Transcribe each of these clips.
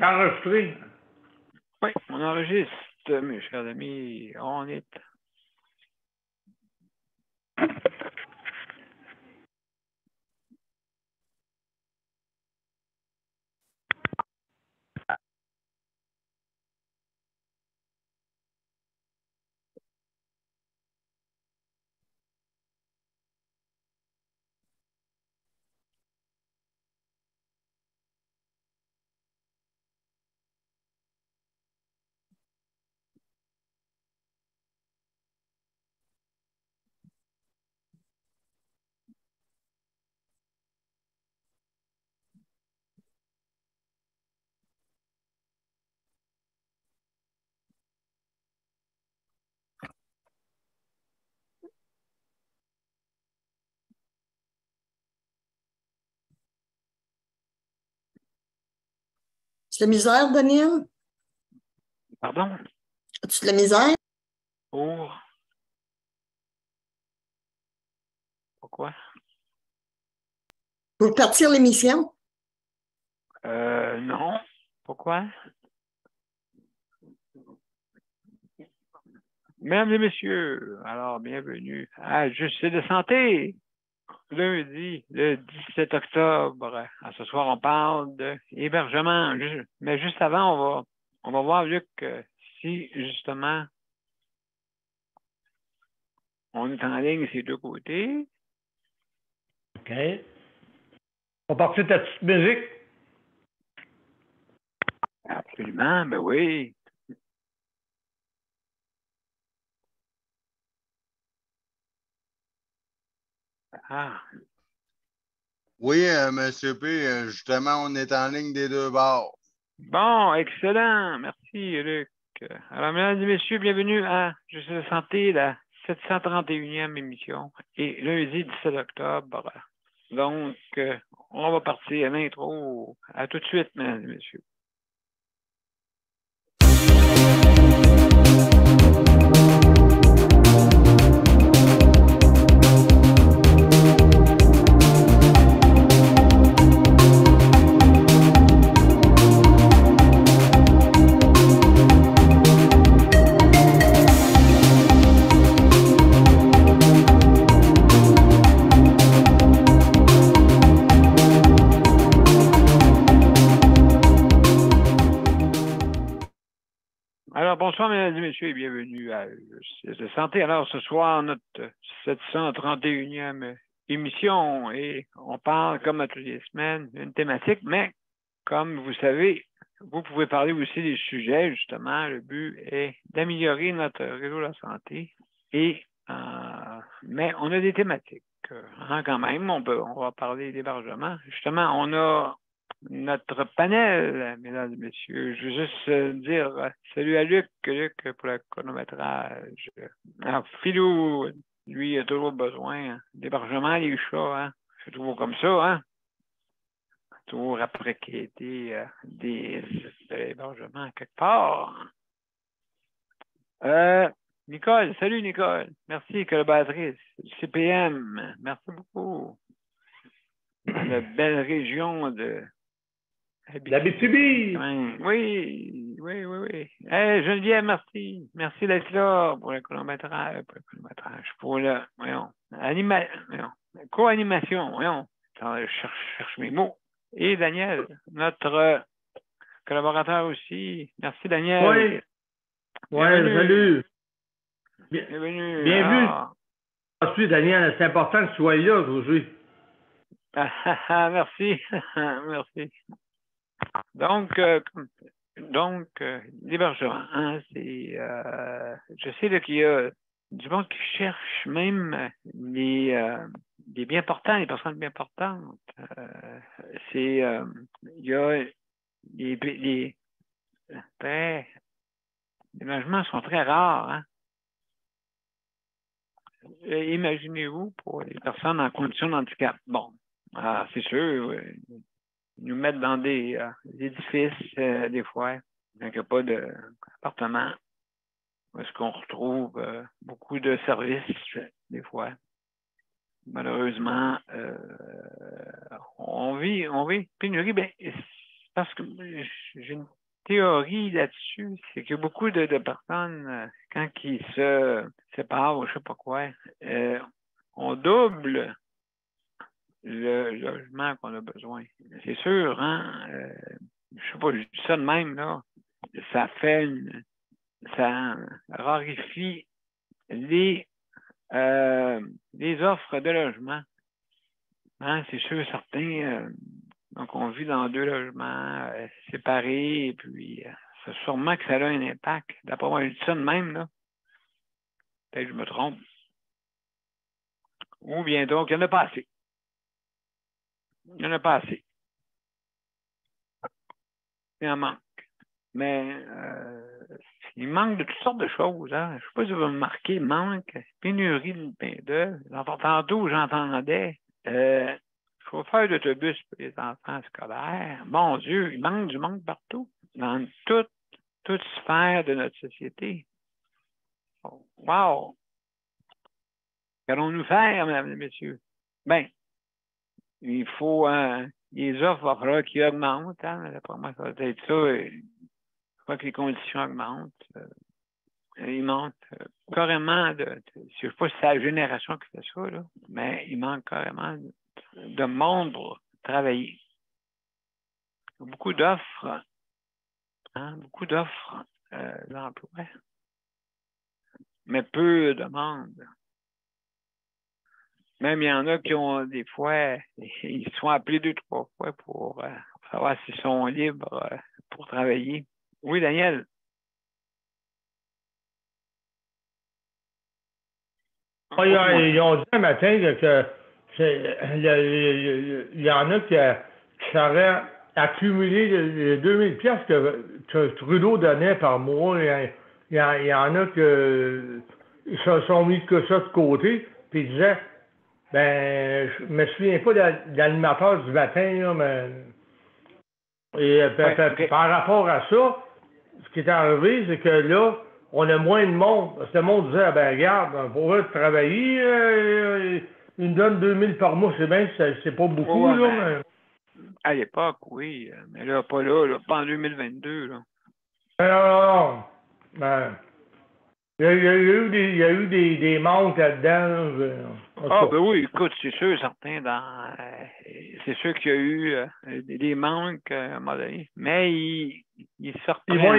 Enregistré. Oui, on enregistre, mes chers amis. On est. Tu de la misère, Daniel? Pardon? As-tu de la misère? Pourquoi? Pour partir l'émission? Non. Pourquoi? Mesdames et messieurs, alors bienvenue à Juste de santé. Lundi, le 17 octobre. À ce soir, on parle d'hébergement. Mais juste avant, on va voir, Luc, si justement on est en ligne ces deux côtés. OK. On part ta petite musique? Absolument, ben oui. Ah. Oui, Monsieur P, justement, on est en ligne des deux bords. Bon, excellent. Merci, Luc. Alors, mesdames et messieurs, bienvenue à Juste de santé, la 731e émission. Et lundi 17 octobre. Donc, on va partir à l'intro. À tout de suite, mesdames et messieurs. Alors, bonsoir, mesdames et messieurs, et bienvenue à Juste de santé. Alors, ce soir, notre 731e émission, et on parle, comme à toutes les semaines, d'une thématique, mais comme vous savez, vous pouvez parler aussi des sujets, justement. Le but est d'améliorer notre réseau de la santé. Mais on a des thématiques. Quand même, on va parler d'hébergement. Justement, on a notre panel, mesdames et messieurs. Je veux juste dire salut à Luc pour le chronométrage. Alors, Philou, lui, a toujours besoin d'hébergement, les chats, hein. C'est toujours comme ça, hein. Toujours après qu'il ait été de l'hébergement quelque part. Nicole, salut Nicole. Merci, collaboratrice. CPM, merci beaucoup. Dans la belle région de L'Abitibi! Oui. Hey, Geneviève, merci. Merci d'être là pour le chronométrage, pour le, co-animation, Attends, je cherche mes mots. Et Daniel, notre collaborateur aussi. Merci, Daniel. Oui, salut. Bienvenue. Bienvenue. Merci, Daniel. C'est important que tu sois là aujourd'hui. Merci. Merci. Donc, l'hébergement, hein, c'est, je sais là, qu'il y a du monde qui cherche même les bien portants, les personnes bien portantes. Il y a les logements sont très rares, hein. Imaginez-vous pour les personnes en condition de handicap. Bon, c'est sûr, ils nous mettent dans des édifices, des fois, quand il n'y a pas d'appartement, où est-ce qu'on retrouve beaucoup de services, des fois. Malheureusement, on vit pénurie. Ben, parce que j'ai une théorie là-dessus, c'est que beaucoup de personnes, quand ils se séparent ou je sais pas quoi, on double le logement qu'on a besoin. C'est sûr, hein? Je sais pas, je dis ça de même, là. Ça raréfie les offres de logement. Hein, c'est sûr, certains, donc on vit dans 2 logements séparés, et puis c'est sûrement que ça a un impact. D'après moi, je dis ça de même, là. Peut-être que je me trompe. Ou bien donc, il n'y en a pas assez. Il n'y en a pas assez. Il en manque. Mais il manque de toutes sortes de choses. Hein. Je ne sais pas si vous remarquez, il manque pénurie de main-d'œuvre. Tantôt, j'entendais chauffeur d'autobus pour les enfants scolaires. Mon Dieu, il manque du monde partout, dans toute sphère de notre société. Wow! Qu'allons-nous faire, mesdames et messieurs? Bien, il faut les offres, il va falloir qu'ils augmentent. Hein. Pour moi, ça va être ça. Je crois que les conditions augmentent. Il manque carrément je ne sais pas si c'est la génération qui fait ça, là, mais il manque carrément de monde pour travailler. Beaucoup d'offres, beaucoup d'offres d'emploi, mais peu de demandes. Même il y en a qui ont des fois, ils sont appelés 2-3 fois pour savoir s'ils sont libres pour travailler. Oui, Daniel. Ils ont dit un matin que il y en a qui seraient accumulé les 2000 pièces que Trudeau donnait par mois. Il y en a qui se sont mis que ça de côté, puis ils disaient, ben, je me souviens pas de l'animateur du matin, là, mais Okay. par rapport à ça, ce qui est arrivé, c'est que là, on a moins de monde. Parce que le monde disait, ben regarde, pour eux travailler, ils nous donnent 2000 par mois, c'est bien, c'est pas beaucoup, Ouais, là. Mais... À l'époque, oui, mais là, pas là, pas en 2022, là. Non. Ben, il y a eu des manques là-dedans. Ah, ben oui, écoute, c'est sûr, certains c'est sûr qu'il y a eu des manques à un moment donné, mais ils sortent. Ils vont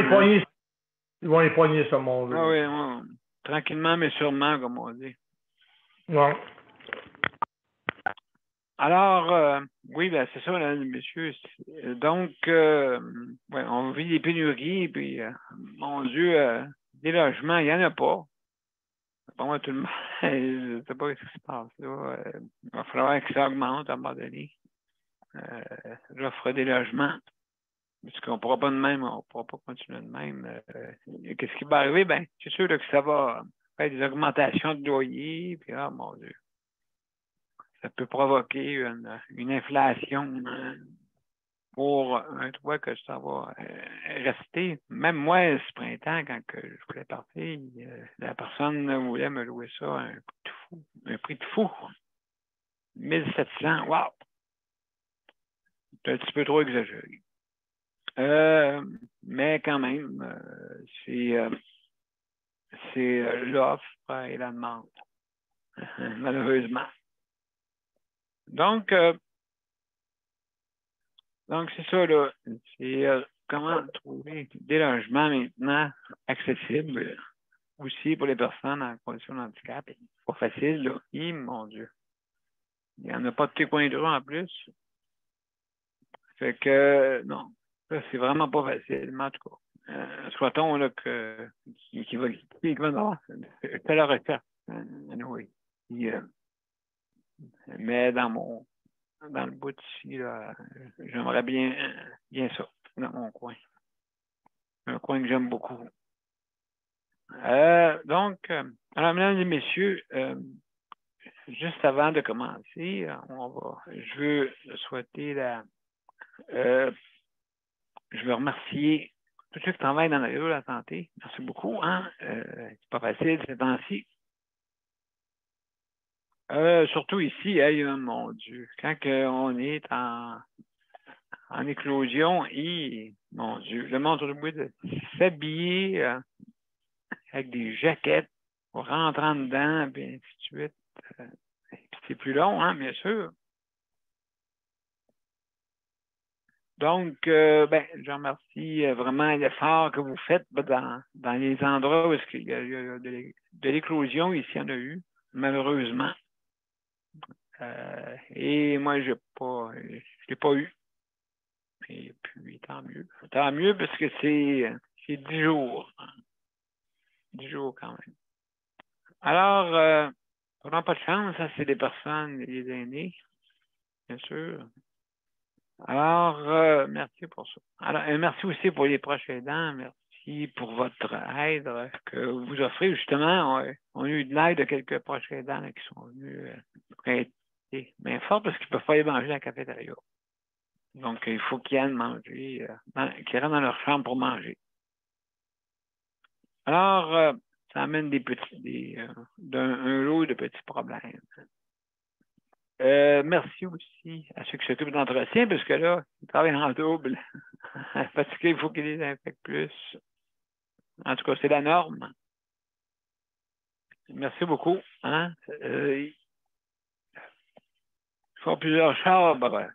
y poigner ce monde-là. Ah oui, ouais, tranquillement, mais sûrement, comme on dit. Ouais. Alors, oui, ben c'est ça, là, messieurs. Donc, ouais, on vit des pénuries, puis, mon Dieu, des logements, il n'y en a pas. Pour moi, tout le monde, je ne sais pas ce qui se passe là. Il va falloir que ça augmente à un moment donné. L'offre des logements. Parce qu'on ne pourra pas de même, on ne pourra pas continuer de même. Qu'est-ce qui va arriver? Ben, c'est sûr là, que ça va faire des augmentations de loyer, puis ah mon Dieu. Ça peut provoquer une inflation pour un toit que ça va rester. Même moi, ce printemps, quand je voulais partir, la personne voulait me louer ça à un prix de fou. 1700, wow! C'est un petit peu trop exagéré. Mais quand même, c'est l'offre et la demande, malheureusement. Donc c'est ça, là. C'est comment trouver des logements maintenant accessibles aussi pour les personnes en condition de handicap. C'est pas facile, là. Mon Dieu. Il n'y en a pas de tes coins de rue en plus. Fait que, non. Ça, c'est vraiment pas facile, mais en tout cas. Soit-on là qui va avoir la recherche. Oui. Mais dans le bout ici, là, j'aimerais bien ça, dans mon coin. Un coin que j'aime beaucoup. Donc, alors, mesdames et messieurs, juste avant de commencer, je veux souhaiter je veux remercier tous ceux qui travaillent dans le réseau de la santé. Merci beaucoup. Hein? C'est pas facile ces temps-ci. Surtout ici, mon Dieu, quand on est en en éclosion et, mon Dieu, le monde autour de s'habiller avec des jaquettes pour rentrer en dedans, puis ainsi de suite. C'est plus long, hein, bien sûr. Donc, je remercie vraiment l'effort que vous faites dans les endroits où il y a de l'éclosion. Ici, il y en a eu, malheureusement. Et moi, je ne l'ai pas eu. Et puis, tant mieux. Tant mieux parce que c'est 10 jours. 10 jours quand même. Alors, on n'a pas de chance, ça, c'est des personnes, les aînés, bien sûr. Alors, merci pour ça. Alors, merci aussi pour les proches aidants. Merci pour votre aide que vous offrez. Justement, on a eu de l'aide de quelques proches aidants là, qui sont venus prêter main forte parce qu'ils ne peuvent pas aller manger à la cafétéria. Donc, il faut qu'ils aillent manger, qu'ils rentrent dans leur chambre pour manger. Alors, ça amène un lot de petits problèmes. Merci aussi à ceux qui s'occupent d'entretien, parce que là, ils travaillent en double. Parce qu'il faut qu'ils les infectent plus. En tout cas, c'est la norme. Merci beaucoup. Hein? Ils font plusieurs chambres.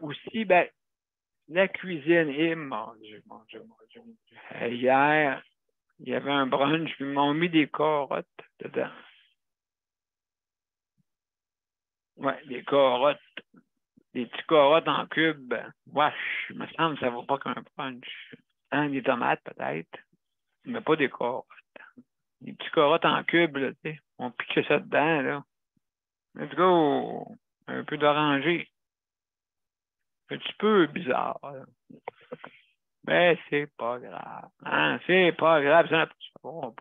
Aussi, la cuisine. Et mon Dieu. Hier, il y avait un brunch, ils m'ont mis des carottes dedans. Ouais, des carottes. Des petits carottes en cubes. Wesh, il me semble que ça ne vaut pas qu'un brunch. Hein, des tomates, peut-être. Mais pas des carottes. Des petits carottes en cubes, là, tu sais. On pique ça dedans, là. Let's go. Un peu d'oranger. Un petit peu bizarre, là. Mais c'est pas grave. Hein? C'est pas grave, ça n'a pas.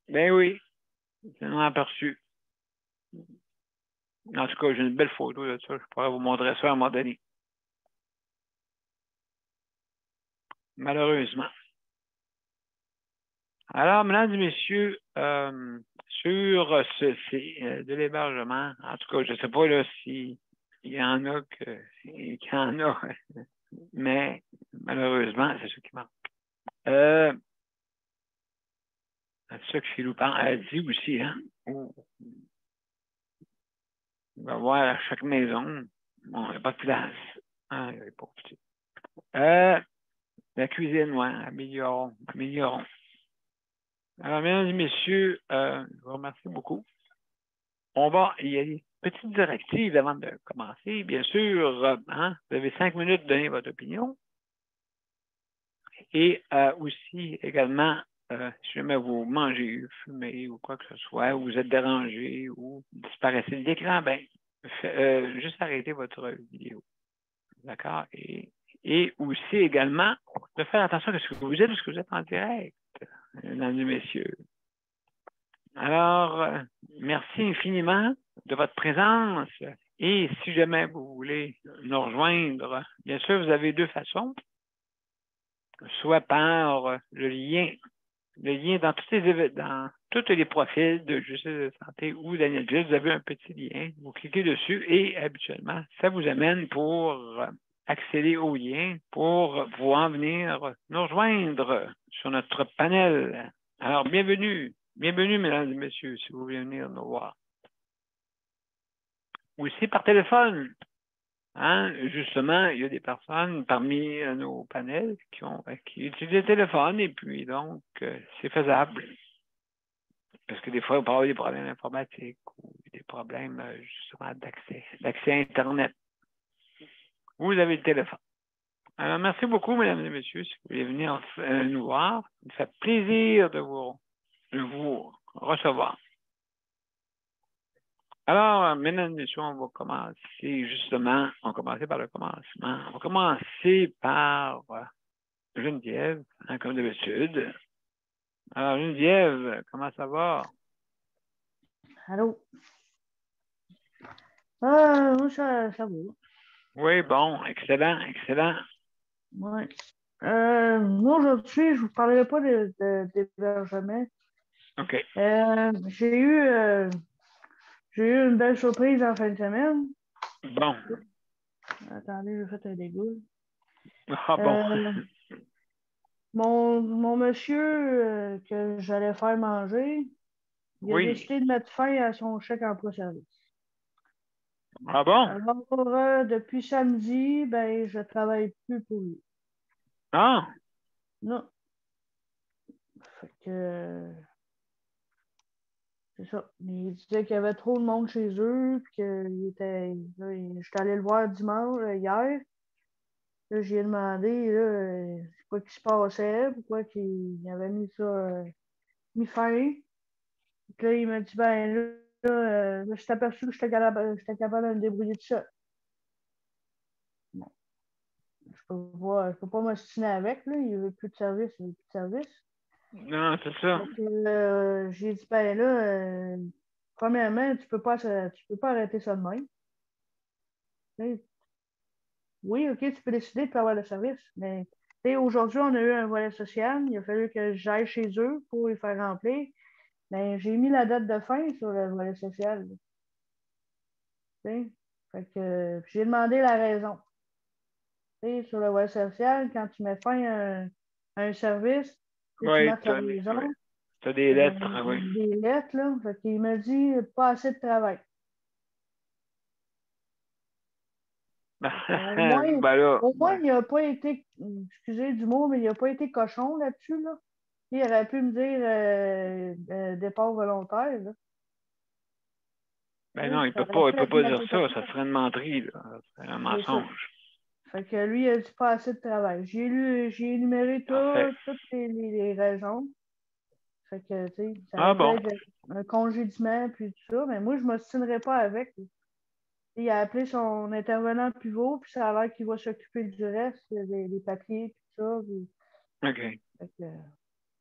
Ben oui, c'est un aperçu. En tout cas, j'ai une belle photo de ça. Je pourrais vous montrer ça à un moment donné. Malheureusement. Alors, mesdames et messieurs, sur de l'hébergement, en tout cas, je ne sais pas là, s'il y en a qu'il y en a, mais malheureusement, c'est ce qui manque. C'est ça que Philou a dit aussi, hein? Oh. On va voir à chaque maison. Bon, il n'y a pas de place. Ah, il n'y a pas de place. La cuisine, ouais, améliorons. Alors, mesdames et messieurs, je vous remercie beaucoup. Il y a des petites directives avant de commencer. Bien sûr, vous avez 5 minutes pour donner votre opinion. Et aussi, également, si jamais vous mangez, fumez ou quoi que ce soit, ou vous êtes dérangé ou disparaissez de l'écran, juste arrêtez votre vidéo. D'accord? Et aussi, également, de faire attention à ce que vous êtes, parce que vous êtes en direct, mesdames et messieurs. Alors, merci infiniment de votre présence. Et si jamais vous voulez nous rejoindre, bien sûr, vous avez 2 façons. Soit par le lien dans tous les profils de Justice de santé ou Daniel Gilles, vous avez un petit lien. Vous cliquez dessus et habituellement, ça vous amène pour accéder au lien pour pouvoir venir nous rejoindre sur notre panel. Alors, bienvenue, mesdames et messieurs, si vous voulez venir nous voir. Aussi par téléphone. Hein? Justement, il y a des personnes parmi nos panels qui utilisent le téléphone et puis donc, c'est faisable. Parce que des fois, on peut avoir des problèmes informatiques ou des problèmes justement d'accès à Internet. Vous avez le téléphone. Alors, merci beaucoup, mesdames et messieurs, si vous voulez venir nous voir. Ça fait plaisir de vous recevoir. Alors, mesdames et messieurs, on va commencer justement, on va commencer par le commencement. On va commencer par Geneviève, hein, comme d'habitude. Alors, Geneviève, comment ça va? Allô? Moi, ça va. Oui, bon, excellent. Ouais. Moi, aujourd'hui, je ne vous parlerai pas d'hébergement. OK. J'ai J'ai eu une belle surprise en fin de semaine. Bon. Attendez, j'ai fait un dégât. Ah bon. Mon monsieur que j'allais faire manger, il a Oui. décidé de mettre fin à son chèque emploi-service. Ah bon? Alors, depuis samedi, ben, je travaille plus pour lui. Ah. Non. Fait que c'est ça. Il disait qu'il y avait trop de monde chez eux, puis qu'il était. Là, j'étais allé le voir dimanche, hier. Là, j'ai demandé là, c'est quoi qui se passait, pourquoi qu'il avait mis ça, mis fin. Puis là, il m'a dit, ben là, je t'ai aperçu que j'étais capable de me débrouiller tout seul. Bon, je peux pas m'ostiner avec, là. Il veut plus de service, il veut plus de service. Non, c'est ça. Donc, j'ai dit, ben là, premièrement, tu peux pas arrêter ça de même. Tu sais, oui, OK, tu peux décider de pas avoir le service, mais tu sais, aujourd'hui, on a eu un volet social. Il a fallu que j'aille chez eux pour les faire remplir. Ben, j'ai mis la date de fin sur le volet social. Tu sais. Fait que j'ai demandé la raison. Tu sais, sur le volet social, quand tu mets fin à un service, tu Oui, marques la raison, t'as des lettres, oui. des lettres, là. Fait qu'il m'a dit pas assez de travail. Au moins, Ben là, au moins ouais. il n'a pas été, excusez du mot, mais il n'a pas été cochon là-dessus, là. Il aurait pu me dire départ volontaire, là. Ben non, Ça aurait il pu peut être pas dire ça, n'importe ça quoi. serait une menterie, là. Ça serait un C'est ça. mensonge. Fait que lui, il a dit pas assez de travail. J'ai énuméré Parfait. toutes les raisons. Fait que, tu sais, ça Ah aurait pu bon? être un congédiement, puis tout ça, mais moi, je ne m'obstinerais pas avec. Il a appelé son intervenant pivot, puis ça a l'air qu'il va s'occuper du reste, des papiers, tout ça. Puis, OK. fait que,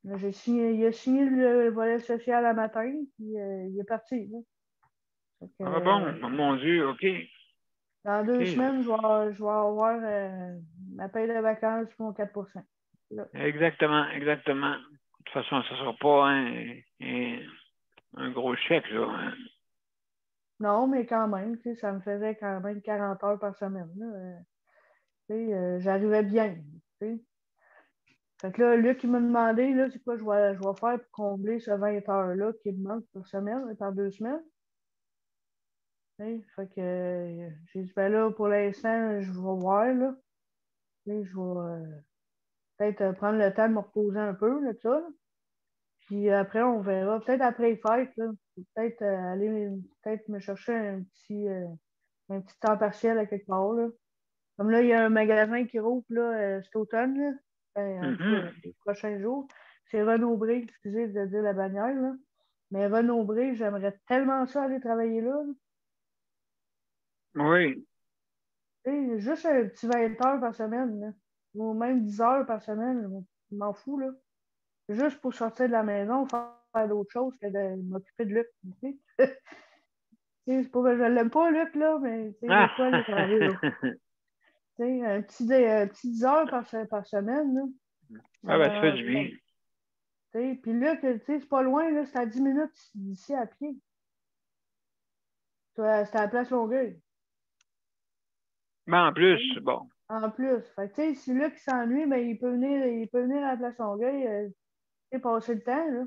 là, il a signé le volet social à matin, puis il est parti, là. Fait que, Ah bon? Mon Dieu, OK. dans OK. 2 semaines, je vais avoir ma paye de vacances pour mon 4%. Là. Exactement, exactement. De toute façon, ça sera pas un gros chèque, ça. Hein. Non, mais quand même, tu sais, ça me faisait quand même 40 heures par semaine. Là. Tu sais, j'arrivais bien. Tu sais. Fait que là, Luc, il m'a demandé, là, c'est quoi je vais faire pour combler ce 20 heures-là qui me manque par semaine, par 2 semaines. Tu sais. Fait que j'ai dit, ben là, pour l'instant, je vais voir, là. Tu sais, je vais peut-être prendre le temps de me reposer un peu, là, de ça. Là. Puis après, on verra. Peut-être après les fêtes, là. Peut-être aller peut-être me chercher un petit temps partiel à quelque part, là. Comme là, il y a un magasin qui rouvre là, cet automne, là. Ben, en tout cas, les prochains jours. C'est Renaud-Bré, excusez de dire la bannière, là. Mais Renaud-Bré, j'aimerais tellement ça aller travailler là. Là. Oui. Tu sais, juste un petit 20 heures par semaine, là. Ou même 10 heures par semaine, je m'en fous, là. Juste pour sortir de la maison, faire d'autres choses que de m'occuper de Luc. Tu sais. C'est pas que je l'aime pas, Luc, là, mais tu sais, des Ah! fois, il est travaillé, là. Tu sais, un petit 10 heures par semaine, là, ça Ah ben, ça fait du m'arrangerait. bien. Puis là, c'est pas loin, là, c'est à 10 minutes d'ici à pied. C'est à la place Longueuil. Mais en plus, T'sais. bon. En plus. Fait que, si là qui s'ennuie, ben, il peut venir à la place Longueuil, passer le temps, là.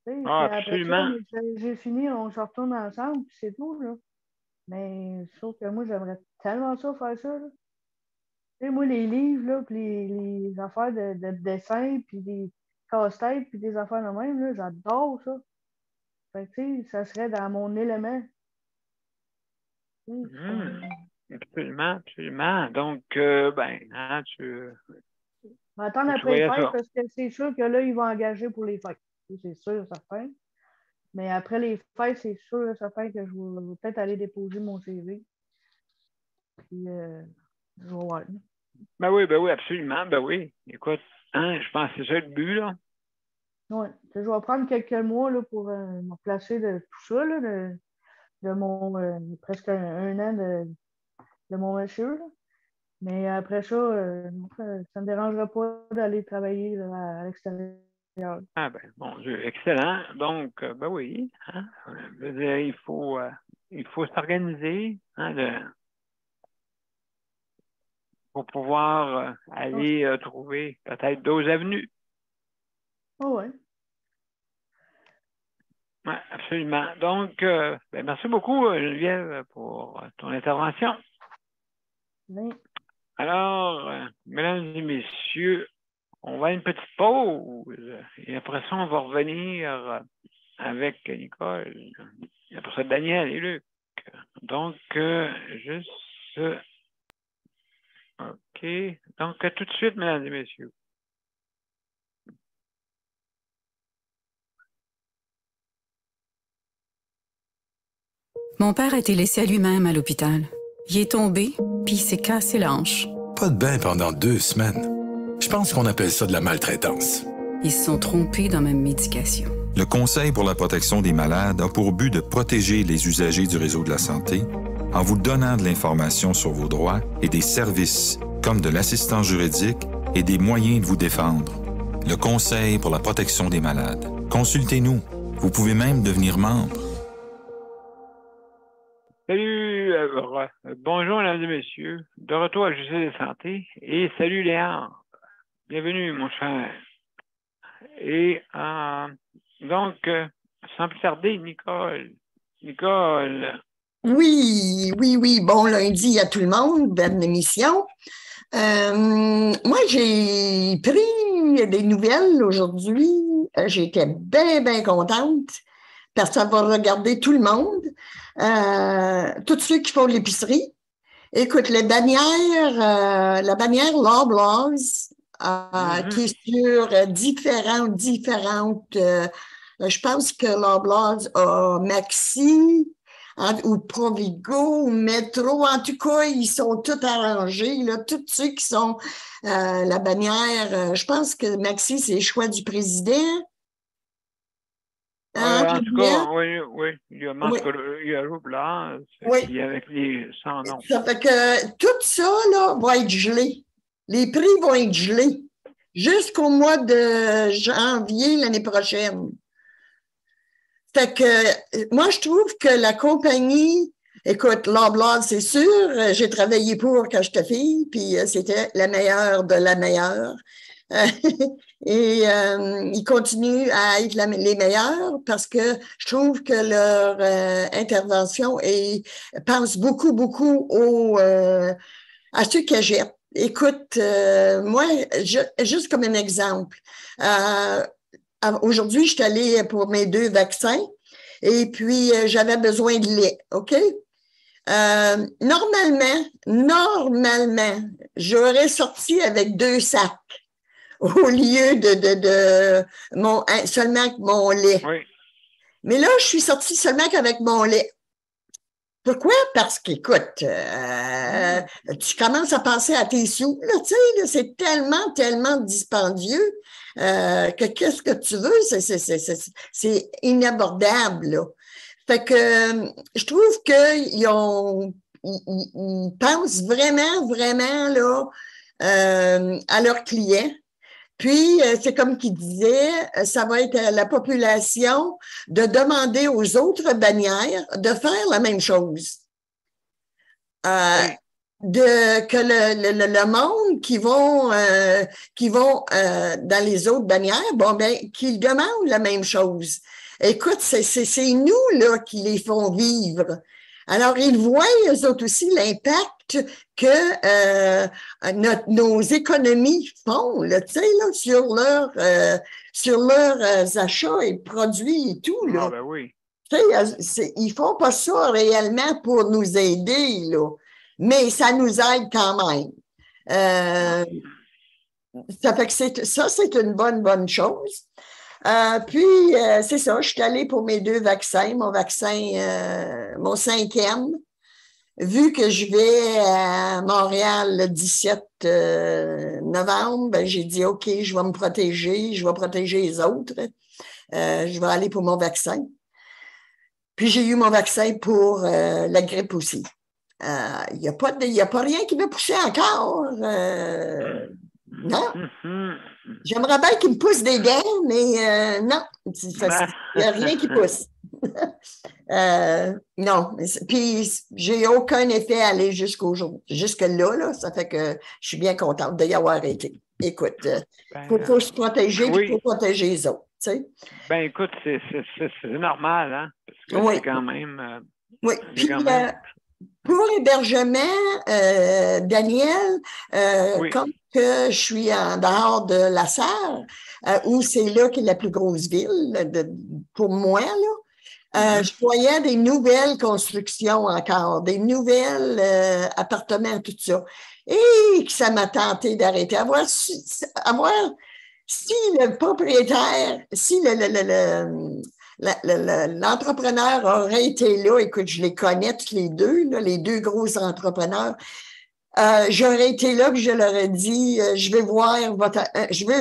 Ah, Puis après ça, absolument. j'ai fini, on se retourne ensemble, puis c'est tout, là. Mais sauf que moi, j'aimerais tellement ça faire ça, là. Moi, les livres, là, puis les affaires de dessin, puis des casse-têtes, puis des affaires de même, là, j'adore ça. Fait que, ça serait dans mon élément. Hum, absolument, absolument. Donc, ben, hein, On va attendre tu après les voyais fêtes ça. parce que c'est sûr que là, ils vont engager pour les fêtes. C'est sûr, certain. Mais après les fêtes, c'est sûr, certain que je vais peut-être aller déposer mon CV. Puis, je vais voir. Ben oui, absolument, ben oui. Écoute, hein, je pense que c'est ça le but, là. Ouais. Je vais prendre quelques mois là, pour me placer de tout ça, là, de mon presque un an de mon monsieur. Là. Mais après ça, ça ne me dérangera pas d'aller travailler là, à l'extérieur. Ah ben, mon Dieu, excellent. Donc, ben oui, hein, je veux dire, il faut s'organiser hein, pour pouvoir aller trouver peut-être d'autres avenues. Oh, ouais. Oui, absolument. Donc, ben, merci beaucoup, Geneviève, pour ton intervention. Oui. Alors, mesdames et messieurs, on va à une petite pause et après ça, on va revenir avec Nicole. Et après ça, Daniel et Luc. Donc, juste... OK. Donc, à tout de suite, mesdames et messieurs. Mon père a été laissé à lui-même à l'hôpital. Il est tombé, puis il s'est cassé la hanche. Pas de bain pendant 2 semaines. Je pense qu'on appelle ça de la maltraitance. Ils se sont trompés dans ma médication. Le Conseil pour la protection des malades a pour but de protéger les usagers du réseau de la santé en vous donnant de l'information sur vos droits et des services comme de l'assistance juridique et des moyens de vous défendre. Le Conseil pour la protection des malades. Consultez-nous. Vous pouvez même devenir membre. Salut, bonjour mesdames et messieurs, de retour à Justice de Santé et salut Léon, bienvenue mon cher. Et donc, sans plus tarder, Nicole. Oui, oui, oui. Bon lundi à tout le monde, bonne émission. Moi, j'ai pris des nouvelles aujourd'hui. J'étais bien, bien contente parce que ça va regarder tout le monde. Tous ceux qui font de l'épicerie. Écoute, la bannière Loblaws, qui est sur différentes, je pense que Loblaws a Maxi, ou Provigo, ou Métro. En tout cas, ils sont tous arrangés, là, tous ceux qui sont la bannière. Je pense que Maxi, c'est le choix du président. En tout cas, oui. Il y a Loblaws, puis avec les sans nom. Ça fait que tout ça là, va être gelé. Les prix vont être gelés jusqu'au mois de janvier l'année prochaine. Fait que moi, je trouve que la compagnie, écoute, Loblaws, c'est sûr, j'ai travaillé pour quand j'étais fille, puis c'était la meilleure de la meilleure. Et ils continuent à être les meilleurs parce que je trouve que leur intervention pense beaucoup à ceux qui achètent. Écoute, moi, juste comme un exemple, aujourd'hui, je suis allée pour mes 2 vaccins et puis j'avais besoin de lait, OK? Normalement, j'aurais sorti avec 2 sacs au lieu de seulement avec mon lait. Oui. Mais là, je suis sortie seulement qu'avec mon lait. Pourquoi? Parce qu'écoute, tu commences à penser à tes sous, là, tu sais, là, c'est tellement dispendieux que qu'est-ce que tu veux, c'est inabordable, là. Fait que je trouve qu'ils pensent vraiment, là, à leurs clients. Puis, c'est comme qu'il disait, ça va être à la population de demander aux autres bannières de faire la même chose. Que le monde qui vont dans les autres bannières, bon, ben, qu'ils demandent la même chose. Écoute, c'est nous, là, qui les font vivre. Alors, ils voient, eux autres aussi, l'impact que nos économies font, là, tu sais, là, sur leurs achats et produits et tout, là. Ah, ben oui. Tu sais, ils font pas ça réellement pour nous aider, là, mais ça nous aide quand même. Ça fait que c'est une bonne chose. Puis, c'est ça, je suis allée pour mes 2 vaccins, mon 5e. Vu que je vais à Montréal le 17 novembre, ben, j'ai dit, OK, je vais me protéger, je vais protéger les autres. Je vais aller pour mon vaccin. Puis, j'ai eu mon vaccin pour la grippe aussi. Il n'y a pas rien qui m'a poussé encore. Non. J'aimerais bien qu'il me pousse des gants, mais non, il n'y a rien qui pousse. Non, puis j'ai aucun effet à aller jusque-là, là, ça fait que je suis bien contente d'y avoir été. Écoute, il faut se protéger, puis il faut protéger les autres, tu sais. Ben écoute, c'est normal, hein, parce que Oui. c'est quand même... oui, puis pour l'hébergement, Daniel, comme que je suis en dehors de la Sarre, où c'est là qu'est la plus grosse ville pour moi, là, je voyais des nouvelles constructions encore, des nouvelles appartements, tout ça. Et que ça m'a tenté d'arrêter. À voir si le propriétaire, si l'entrepreneur aurait été là, écoute, je les connais tous les deux, là, les deux gros entrepreneurs. J'aurais été là puis je leur ai dit je vais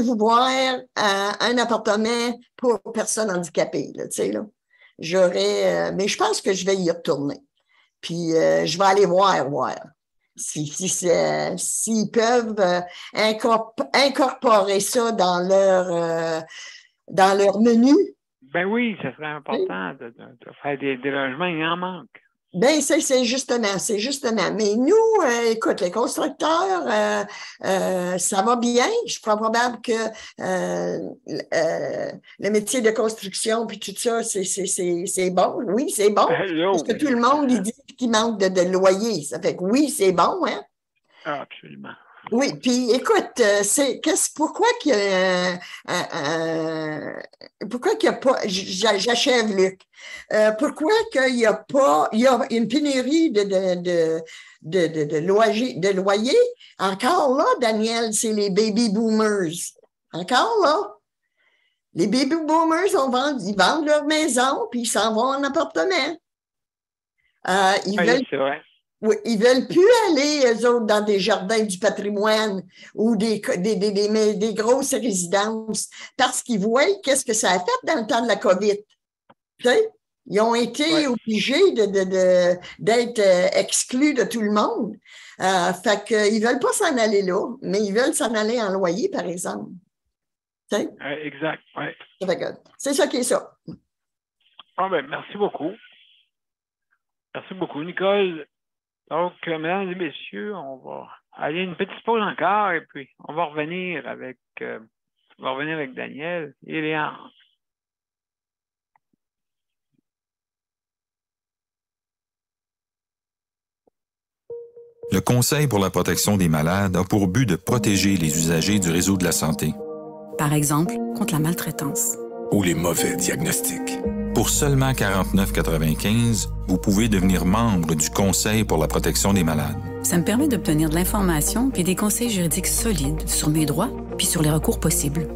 vous voir un appartement pour personnes handicapées, là, tu sais, là. Mais je pense que je vais y retourner. Puis je vais aller voir s'ils peuvent incorporer ça dans leur menu. Ben oui, ça serait important de faire des logements, il en manque. Ben, c'est justement. Mais nous, écoute, les constructeurs, ça va bien. Je crois probable que le métier de construction puis tout ça, c'est bon. Oui, c'est bon. Parce que tout le monde, il dit qu'il manque de loyer. Ça fait que oui, c'est bon, hein? Absolument. Oui, puis écoute, pourquoi qu'il y a pas, j'achève, Luc, pourquoi qu'il y a pas, il y a une pénurie de loyers, encore là, Daniel, c'est les baby boomers, encore là, les baby boomers, ils vendent leur maison, puis ils s'en vont en appartement. C'est vrai. Oui, ils veulent plus aller, eux autres, dans des jardins du patrimoine ou des grosses résidences parce qu'ils voient qu'est-ce que ça a fait dans le temps de la COVID. Tu sais, ils ont été obligés d'être exclus de tout le monde. Fait qu'ils veulent pas s'en aller là, mais ils veulent s'en aller en loyer, par exemple. Tu sais? Exact, oui. C'est ça qui est ça. Ben, merci beaucoup. Merci beaucoup, Nicole. Donc, mesdames et messieurs, on va aller une petite pause encore et puis on va revenir avec Daniel et Léon. Le Conseil pour la protection des malades a pour but de protéger les usagers du réseau de la santé. Par exemple, contre la maltraitance. Ou les mauvais diagnostics. Pour seulement 49,95 $, vous pouvez devenir membre du Conseil pour la protection des malades. Ça me permet d'obtenir de l'information puis des conseils juridiques solides sur mes droits puis sur les recours possibles.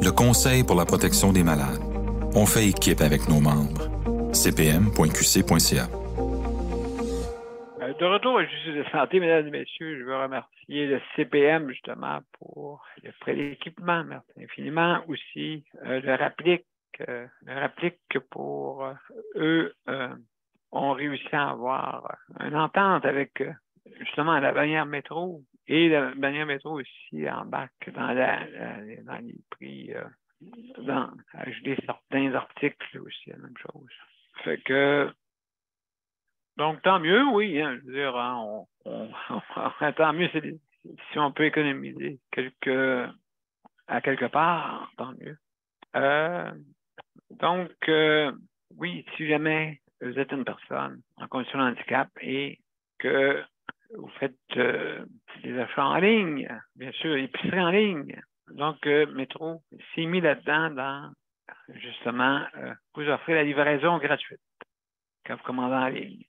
Le Conseil pour la protection des malades. On fait équipe avec nos membres. cpm.qc.ca. De retour à Justice de santé, mesdames et messieurs, je veux remercier le CPM justement pour le prêt d'équipement. Merci infiniment. Aussi, le Rapplique que pour eux ont réussi à avoir une entente avec justement la bannière métro et la bannière métro aussi embarque dans les prix, dans ajouter certains articles aussi, la même chose. Fait que donc tant mieux, oui, hein, je veux dire, hein, tant mieux si on peut économiser à quelque part, tant mieux. Donc, oui, si jamais vous êtes une personne en condition de handicap et que vous faites des achats en ligne, bien sûr, épicerie en ligne, donc Métro s'est mis là-dedans dans, justement, vous offrez la livraison gratuite quand vous commandez en ligne.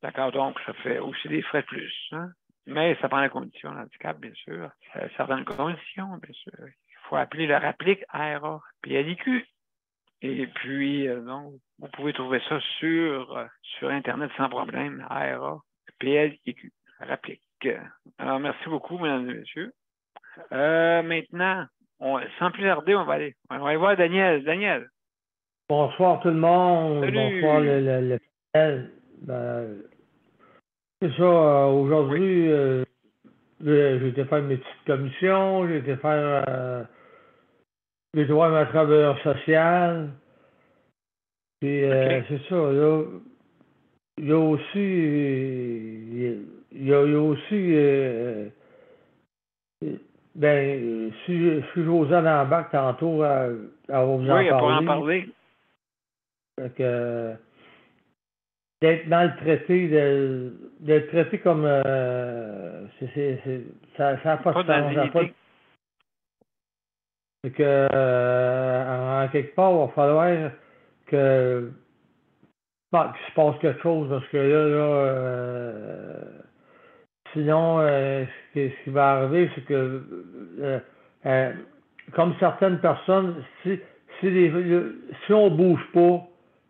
D'accord, donc ça fait aussi des frais de plus, hein? Mais ça prend la condition de handicap, bien sûr. Certaines conditions, bien sûr. Il faut appeler le Rapplique ARA PLIQ. Et puis, donc, vous pouvez trouver ça sur Internet sans problème. ARA PLIQ. Rapplique. Alors, merci beaucoup, mesdames et messieurs. Maintenant, sans plus tarder, on va aller voir Daniel. Daniel. Bonsoir tout le monde. Salut. Bonsoir le panel. C'est ça, aujourd'hui, j'ai été faire mes petites commissions, j'ai été faire ma travailleur social. Puis OK. c'est ça, là. Il y a aussi. Il y a aussi. Si Josiane embarque tantôt, elle va vous en Oui, pour en parler. parler. Fait que, d'être dans le traité, d'être traité comme. Ça n'a pas de Pas sens. Ça a pas de... d'indignité. Fait que, en quelque part, il va falloir que. Bon, qu'il se passe quelque chose, parce que sinon, ce qui va arriver, c'est que, euh, comme certaines personnes, si on bouge pas,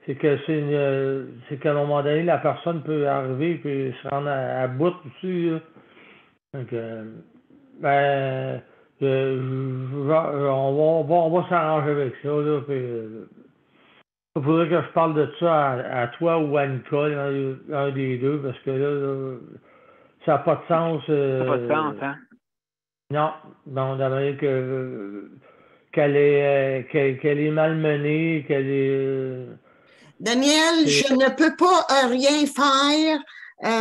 c'est que c'est qu'à un moment donné, la personne peut arriver et se rendre à bout aussi, là. Donc, ben, on va s'arranger avec ça, là, puis, il faudrait que je parle de ça à toi ou à Nicole, un des deux, parce que là, ça n'a pas de sens. Ça n'a pas de sens, hein? Non, on aimerait qu'elle est malmenée, qu'elle est. Daniel, je ne peux pas rien faire.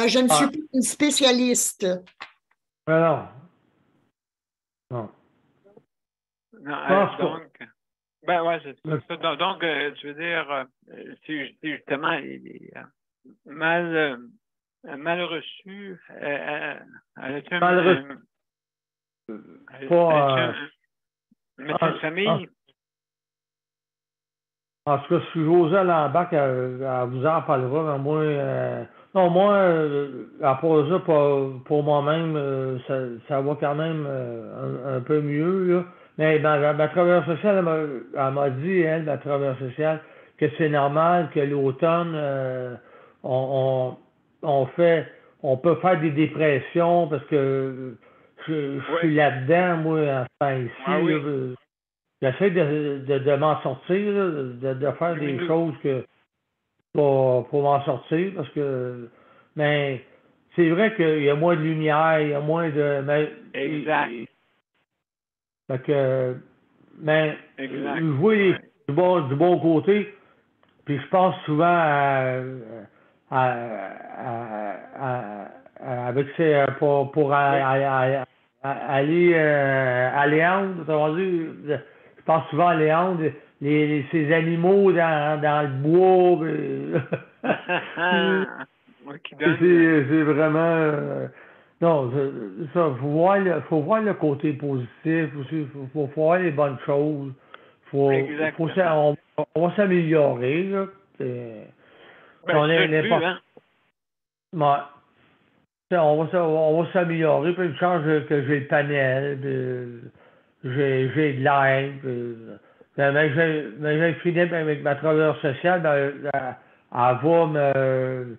Je ne suis pas une spécialiste. Non. Non. Non, donc, ouais, c'est ça. Donc, tu veux dire, si justement, il est mal reçu, elle a-tu un médecin de famille? En tout cas, si José embarque, elle vous en parlera, mais moi, à part ça, pour moi-même, ça va quand même un peu mieux, là. Mais ma travailleuse sociale, elle m'a dit, elle, ma travailleuse sociale, que c'est normal que l'automne, on on peut faire des dépressions parce que je suis là-dedans, moi, en ce temps ici. Ah oui. Là, j'essaie de m'en sortir, là, de faire des choses pour m'en sortir parce que, mais c'est vrai qu'il y a moins de lumière, il y a moins de. Exact. Fait que, mais Exact. je vois du bon côté, puis je pense souvent avec pour aller à Léandre, autrement dit, je pense souvent à Léandre, ces animaux dans le bois. C'est vraiment. Non, ça, faut voir le côté positif, faut voir les bonnes choses. On va s'améliorer, là. On va s'améliorer, puis une chance que j'ai le panel, j'ai de l'aide. Mais j'ai fini avec ma travailleuse sociale, elle va me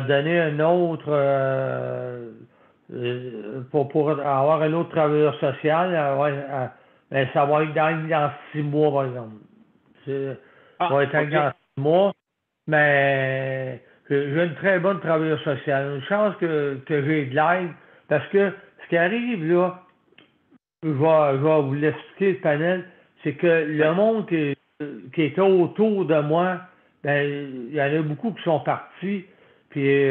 donner un autre pour avoir un autre travailleur social, mais ça va être dans 6 mois, par exemple. Ça va être dans 6 mois, mais j'ai une très bonne travailleuse sociale. Une chance que j'ai de l'aide, parce que ce qui arrive là, je vais vous l'expliquer le panel, c'est que le monde qui était autour de moi, ben, il y en a beaucoup qui sont partis, puis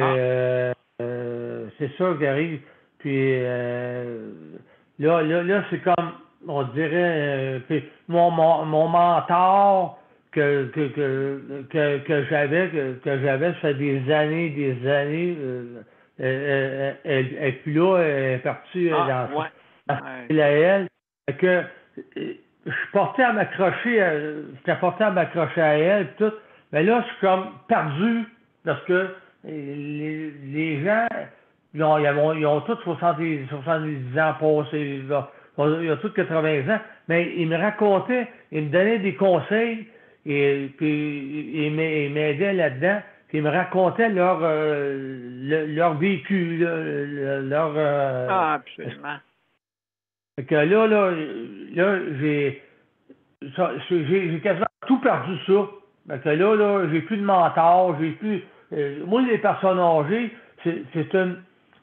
c'est ça qui arrive. Puis là c'est comme, on dirait, mon mentor que j'avais, ça fait des années, elle est plus là, elle est partie à elle. Fait que je suis porté à m'accrocher à elle, tout. Mais là, je suis comme perdu parce que les gens, ils ont tous 70 ans passés, ils ont tous 80 ans, mais ils me racontaient, ils me donnaient des conseils, et puis ils m'aidaient là-dedans, puis ils me racontaient leur vécu, absolument. Fait que là, j'ai quasiment tout perdu ça. Fait que là, j'ai plus de mentor, j'ai plus. Moi, les personnes âgées,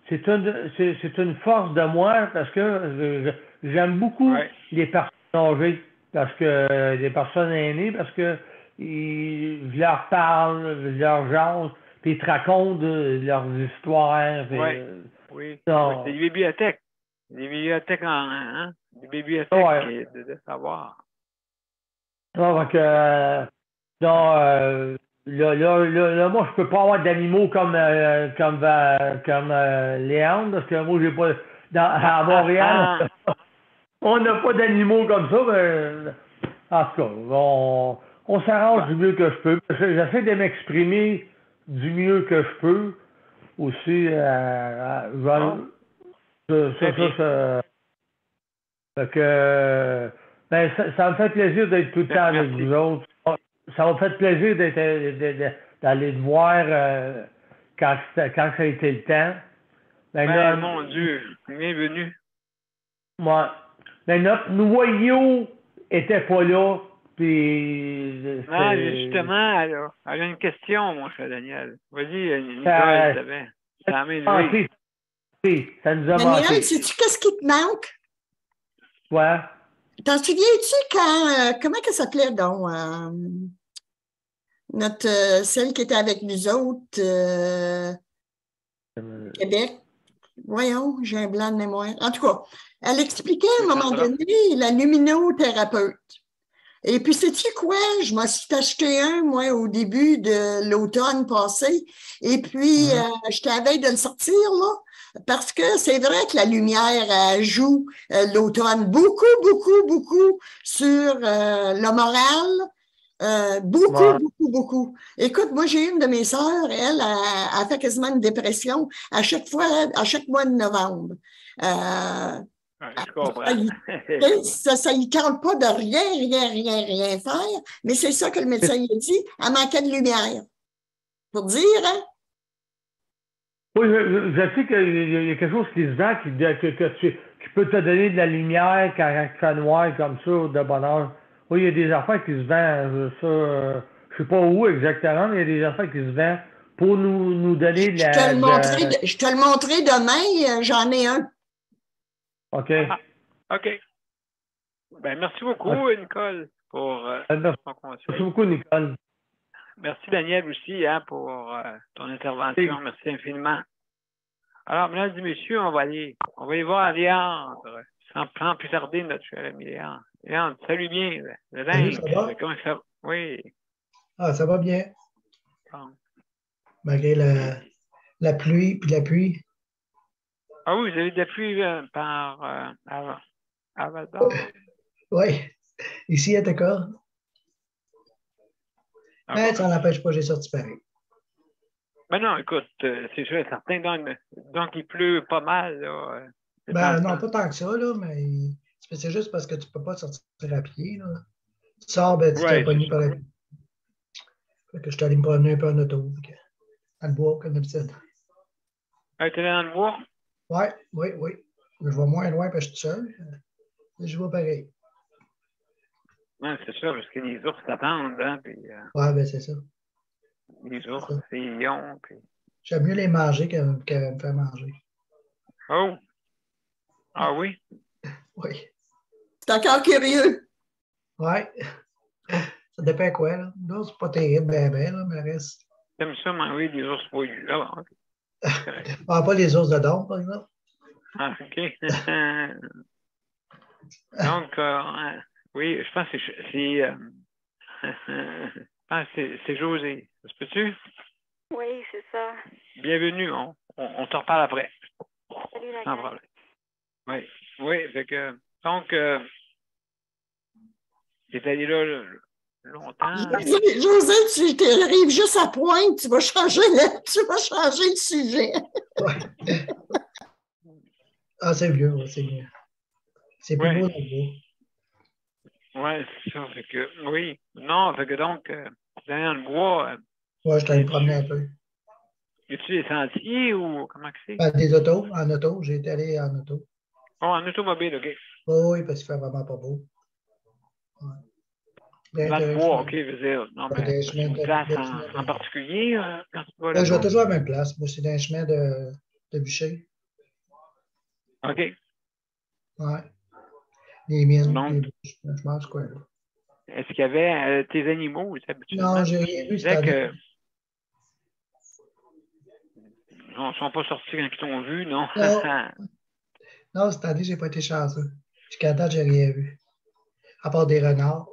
c'est une force de moi parce que j'aime beaucoup les personnes âgées, parce que les personnes aînées, parce que je leur parle, je leur jase, puis ils te racontent leurs histoires. Puis, oui. non. C'est des bibliothèques. Des bibliothèques des bibliothèques de savoir. Donc, là, moi, je peux pas avoir d'animaux comme Léandre, parce que moi, j'ai pas. À Montréal, on n'a pas d'animaux comme ça, mais en tout cas, on s'arrange du mieux que je peux. J'essaie de m'exprimer du mieux que je peux aussi. Fait que, ben, ça me fait plaisir d'être tout le temps avec vous autres. Ça m'a fait plaisir d'aller te voir quand ça a été le temps. Ben, mon Dieu, bienvenue. Moi, ben, notre noyau était pas là. Puis, justement, elle a une question, mon cher Daniel. Vas-y, Nicole, t'avais. Ça nous a Daniel, manqué. sais-tu qu'est-ce qui te manque? Ouais. T'en souviens-tu quand, comment qu'elle s'appelait donc, celle qui était avec nous autres, Québec? Voyons, j'ai un blanc de mémoire. En tout cas, elle expliquait à un moment donné la luminothérapeute. Et puis, sais-tu quoi? Je m'en suis acheté un, moi, au début de l'automne passé. Et puis, j'étais à veille de le sortir, là. Parce que c'est vrai que la lumière joue l'automne beaucoup sur le moral. Beaucoup. Écoute, moi, j'ai une de mes sœurs, elle a fait quasiment une dépression à chaque mois de novembre. Je comprends. Ça ne tente pas de rien faire, mais c'est ça que le médecin a dit, elle manquait de lumière. Pour dire, hein? Oui, je sais qu'il y a quelque chose qui se vend qui peut te donner de la lumière quand il fait noir comme ça, de bonne heure. Oui, il y a des affaires qui se vendent, ça, je sais pas où exactement, mais il y a des affaires qui se vendent pour nous donner de la... Je te le montrerai demain, j'en ai un. OK. OK. Ben, merci beaucoup, Nicole, pour ton conseil. Merci beaucoup, Nicole. Merci, Daniel, aussi, pour ton intervention. Merci infiniment. Alors, mesdames et messieurs, on va aller voir Léandre, sans plus tarder, notre cher ami Léandre. Léandre, salut bien. Salut, ça va? Comment ça va? Oui. Ah, ça va bien. Bon. Malgré la pluie puis la pluie. Ah oui, vous avez de la pluie par Val-d'Or. Oui, ici à Tacor. Mais ça n'empêche pas, j'ai sorti pareil. Ben non, écoute, c'est sûr et certain. Donc, il pleut pas mal. Là, non, pas tant que ça, là, mais c'est juste parce que tu ne peux pas sortir à pied. Là. Tu sors, ben, tu t'es pogné par la pluie. Fait que je suis allé me promener un peu en auto. Dans le bois, comme d'habitude. Ah, tu es dans le bois? Oui. Je vais moins loin parce que je suis seul. Mais je vais pareil. Oui, c'est ça, parce que les ours s'attendent, hein, puis... ben c'est ça. Les ours, les lions, puis... J'aime mieux les manger qu'à me faire manger. Oh! Ah oui? Oui. C'est encore curieux. Oui. Ça dépend quoi, là. Là, c'est pas terrible, là, mais le reste... T'aimes ça manger des ours poilus, là? Pas les ours de dôme, par exemple. Ah, OK. Donc, oui, je pense que c'est José. Ça se peut-tu? Oui, c'est ça. Bienvenue. On te reparle après. Salut, la sans problème. Oui, fait que... Donc, t'es allé là longtemps. José, tu arrives juste à pointe, tu vas changer le sujet. Ah, c'est vieux, c'est mieux. C'est plus beau dans le bois. Oui, c'est ça. Fait que, oui. Non, fait que donc, dans le bois. Oui, je t'allais me promener un peu. Y a-tu des sentiers ou comment que c'est? Des autos, en auto. J'ai été allé en auto. Oh, en automobile, OK. Oui, parce qu'il fait vraiment pas beau. Ouais. Dans le bois, OK, je veux dire. Non, mais c'est une place en particulier quand tu vas là? Je vais toujours à la même place. Moi, c'est dans un chemin de bûcher. OK. Ouais. Les miennes, Donc, je mange quoi, là? est-ce qu'il y avait tes animaux, habituellement? Non, j'ai rien vu cette année. Ils ne sont pas sortis quand ils t'ont vu, non? Non. Non, cette année, j'ai pas été chanceux. Jusqu'à date, j'ai rien vu. À part des renards.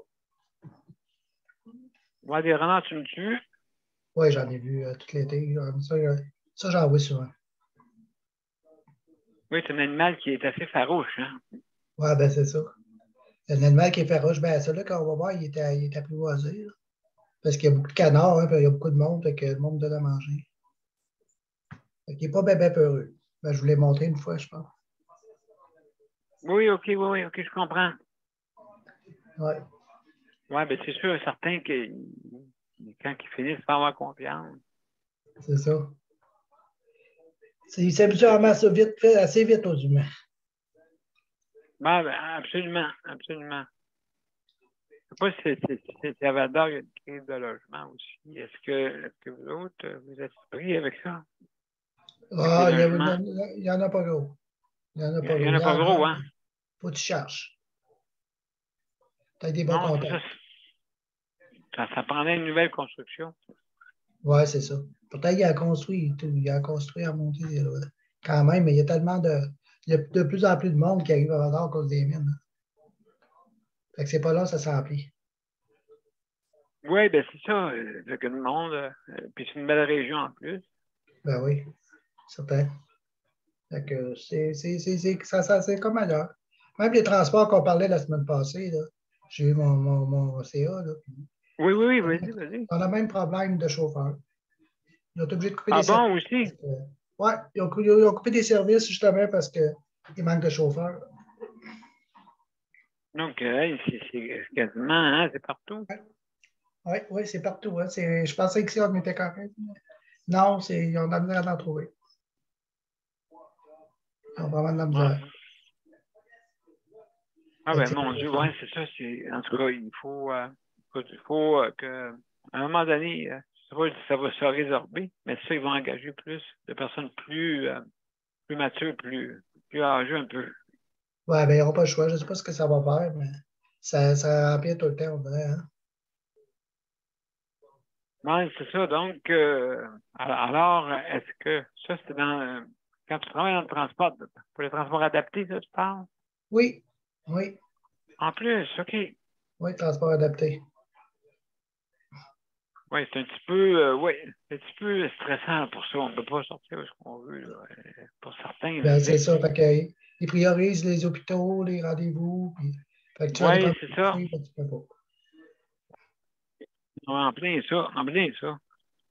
Ouais, des renards, tu me tues? Oui, j'en ai vu tout l'été. Ça, j'en vois souvent. Oui, c'est un animal qui est assez farouche, hein? Ouais, ben c'est ça. Un animal qui est féroce, ben celui-là, quand on va voir, il est apprivoisé. Là. Parce qu'il y a beaucoup de canards, hein, puis il y a beaucoup de monde, fait que le monde donne à manger. Fait qu'il n'est pas bien peureux. Ben, je vous l'ai montré une fois, je pense. Oui, OK, je comprends. Oui. Oui, ben c'est sûr, certain que quand ils finissent par avoir confiance. C'est ça. Il s'habitue à ça vite, fait assez vite aux humains. Ben, absolument. Je ne sais pas si Salvador, il y a une crise de logement aussi. Est-ce que vous autres, vous êtes pris avec ça? Ah, il n'y en a pas gros. Il n'y en a pas Il gros. n'y en a pas gros, hein? Faut que tu cherches. Tu as des bons Non, contacts. Ça prendrait une nouvelle construction. Oui, c'est ça. Peut-être qu'il a construit tout. Il a construit à monter quand même, mais il y a tellement il y a de plus en plus de monde qui arrive à Vador à cause des mines. Fait que c'est pas là, ça s'emplit. Oui, ben c'est ça. Il y a que le monde. Puis c'est une belle région en plus. Ben oui, certain. Fait que c'est comme ailleurs. Même les transports qu'on parlait la semaine passée, là, j'ai eu mon CA. Là, Oui, vas-y. On a le même problème de chauffeur. Ils ont été obligés de couper des services. Ah bon, aussi? Oui, ils ont coupé des services justement parce qu'il manque de chauffeurs. Donc, c'est quasiment, hein, c'est partout. Oui, c'est partout. Hein. Je pensais que on était correct. Non, ils ont de la misère à en trouver. Ils ont vraiment de la misère. Ah ben mon Dieu, ouais, c'est ça. En tout cas, il faut que à un moment donné, je sais pas si ça va se résorber, mais ça, ils vont engager plus de personnes plus matures, plus âgées un peu. Oui, ben ils n'auront pas le choix. Je ne sais pas ce que ça va faire, mais ça empire tout le temps, on dirait. Hein? Oui, c'est ça. Donc, alors, est-ce que ça, c'est quand tu travailles dans le transport, pour les transports adaptés, ça, tu parles? Oui. En plus, OK. Oui, transport adapté. Oui, c'est un petit peu stressant pour ça. On ne peut pas sortir ce qu'on veut, là, pour certains. Ben, c'est ça. Fait qu'ils priorisent les hôpitaux, les rendez-vous. Puis, fait que tu vas aller prendre c'est ça. Tu peux pas. En plein ça.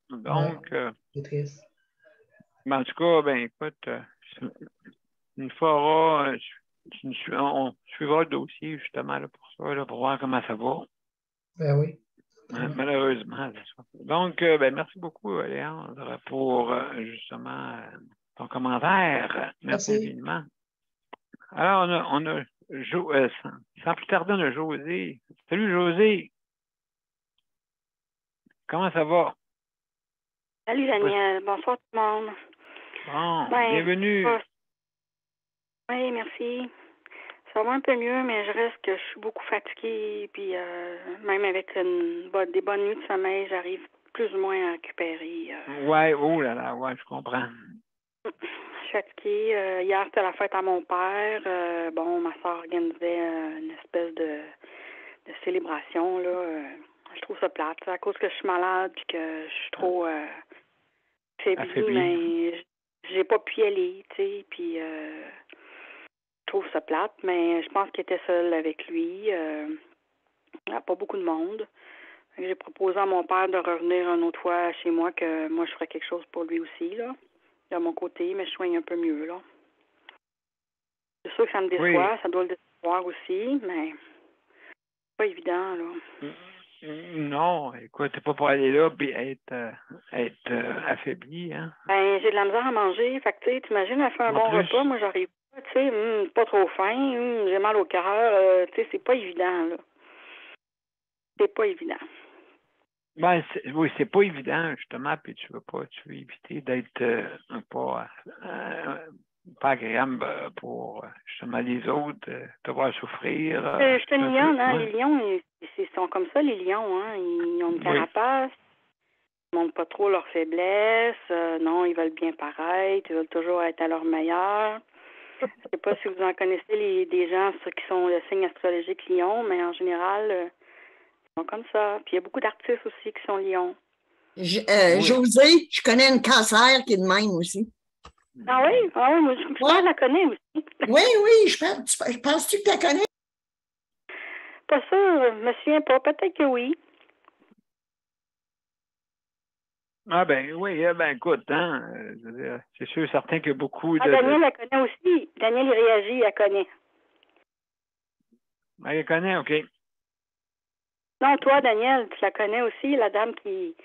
Donc, c'est triste. Ben, en tout cas, ben écoute, une fois, on suivra le dossier justement là, pour ça, là, pour voir comment ça va. Ben oui. Malheureusement, c'est ça. Donc, ben, merci beaucoup, Léandre, pour justement ton commentaire. Merci infiniment. Alors, on a sans plus tarder, on a José. Salut, José. Comment ça va? Salut, Daniel. Bonsoir, tout le monde. Bon, bienvenue. Oui, merci. Ça va un peu mieux, mais je reste que je suis beaucoup fatiguée. Puis même avec des bonnes nuits de sommeil, j'arrive plus ou moins à récupérer. Ouais, oh là là, ouais, je comprends. Je suis fatiguée. Hier, c'était la fête à mon père. Ma soeur organisait une espèce de célébration. Là. Je trouve ça plate. C'est à cause que je suis malade puis que je suis trop affaiblie, mais j'ai pas pu y aller, tu sais. Puis je trouve ça plate, mais je pense qu'il était seul avec lui. Il n'y a pas beaucoup de monde. J'ai proposé à mon père de revenir une autre fois chez moi, que moi, je ferais quelque chose pour lui aussi, là. De mon côté, mais je soigne un peu mieux, là. C'est sûr que ça me déçoit, ça doit le décevoir aussi, mais c'est pas évident, là. Non, écoute, t'es pas pour aller là et être affaibli, hein? Ben, j'ai de la misère à manger. Fait que, tu sais, t'imagines, elle fait un bon repas, moi, j'arrive pas, tu sais, pas trop faim, j'ai mal au cœur, tu sais, c'est pas évident, là. C'est pas évident. Ben, c'est pas évident, justement, puis tu veux éviter d'être pas agréable pour justement les autres, te voir souffrir. Je suis une lionne, hein? Les lions, ils sont comme ça, les lions, hein? Ils ont une carapace, ils ne montrent pas trop leurs faiblesses, non, ils veulent bien paraître, ils veulent toujours être à leur meilleur. Je ne sais pas si vous en connaissez des gens ceux qui sont le signe astrologique lion, mais en général, ils sont comme ça. Puis il y a beaucoup d'artistes aussi qui sont lions. José, je connais une cancer qui est de même aussi. Ah oui? Ah oui, moi je la connais aussi. Oui, penses-tu que tu la connais? Pas sûr, je me souviens pas. Peut-être que oui. Ah ben oui, écoute, hein, c'est sûr certain qu'il y a beaucoup de... Daniel la connaît aussi. Daniel, il réagit, il la connaît. Ah, il la connaît, OK. Non, toi, Daniel, tu la connais aussi, la dame qui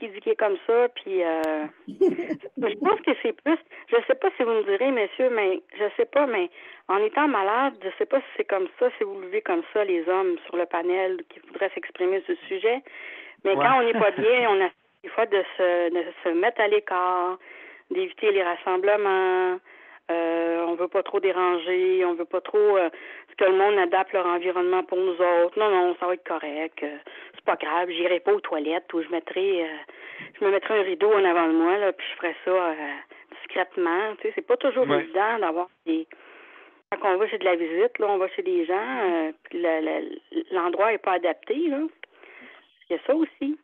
dit qu'il est comme ça, puis je pense que c'est plus, je sais pas si vous me direz, messieurs, mais je sais pas, mais en étant malade, je sais pas si c'est comme ça, si vous le vivez comme ça, les hommes sur le panel qui voudraient s'exprimer sur ce sujet, mais quand on n'est pas bien, on a des fois de se mettre à l'écart, d'éviter les rassemblements, on veut pas trop déranger, on veut pas trop que le monde adapte leur environnement pour nous autres. Non, ça va être correct. C'est pas grave, j'irai pas aux toilettes ou je me mettrai un rideau en avant de moi, là, puis je ferai ça discrètement. Tu sais, c'est pas toujours évident d'avoir des... Quand on va chez de la visite, là, on va chez des gens, puis l'endroit est pas adapté, là. Il y a ça aussi.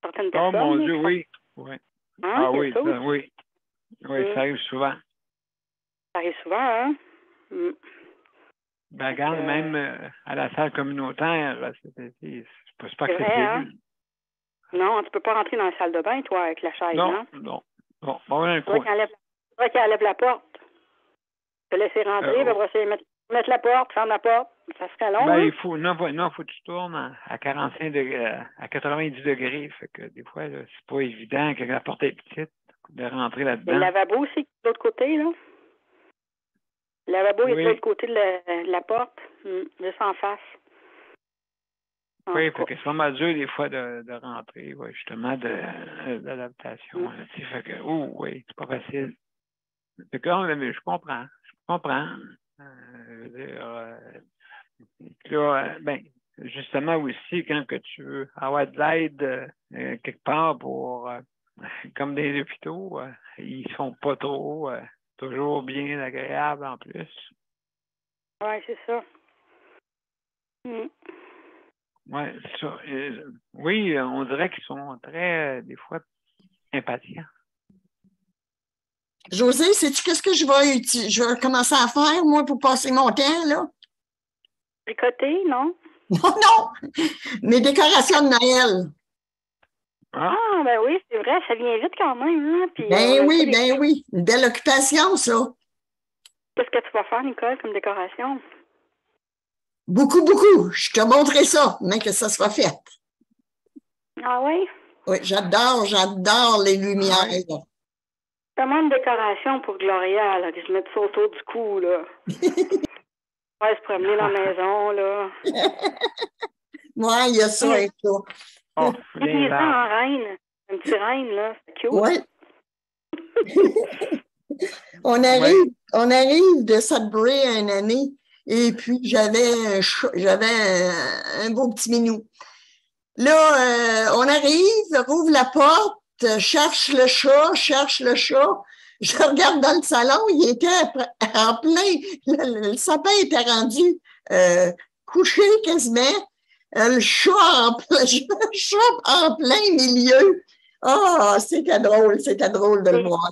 Certaines personnes. Oh mon Dieu, oui. Hein, ah oui, ça oui. Oui, ça arrive souvent. Ça arrive souvent, hein? Ben, regarde, même à la salle communautaire, c'est pas accepté. Hein? Non, tu peux pas rentrer dans la salle de bain, toi, avec la chaise, hein? Non. Bon, un coup. Tu vois qu'elle enlève la porte. Te laisser rentrer, puis après, mettre la porte, ferme la porte. Ça serait long, ben, hein? il faut que tu tournes à 45 degrés, à 90 degrés. Fait que des fois, là, c'est pas évident que la porte est petite de rentrer là-dedans. Le lavabo aussi, de l'autre côté, là. Le lavabo est de l'autre côté de la porte, juste en face. Oui, fait que c'est vraiment dur des fois de rentrer, justement, d'adaptation. Fait que, c'est pas facile. Fait que, je comprends. Je veux dire, là, justement aussi, quand que tu veux avoir de l'aide quelque part pour, comme des hôpitaux, ils sont pas trop... toujours bien agréable en plus. Oui, c'est ça. Oui, c'est ça. Oui, on dirait qu'ils sont très, des fois, impatients. José, sais-tu qu'est-ce que je vais commencer à faire, moi, pour passer mon temps, là? Tricoter, non? Non! Mes décorations de Noël. Ah, ben oui, c'est vrai, ça vient vite quand même. Hein? Puis, oui. Une belle occupation, ça. Qu'est-ce que tu vas faire, Nicole, comme décoration? Beaucoup. Je te montrerai ça, mais que ça soit fait. Ah oui? Oui, j'adore les lumières. Comment une décoration pour Gloria, là, que je mette ça autour du cou, là. Ouais, se promener dans la maison, là. Oui, il y a ça et ça. Oh, une en reine. Une petite reine, là. C'est cute. Oui. On arrive de Sudbury une année et puis j'avais un beau petit minou. Là, on arrive, rouvre la porte, cherche le chat. Je regarde dans le salon, il était en plein, le sapin était rendu couché quasiment. Le chat en plein milieu. Ah, c'était drôle de le voir.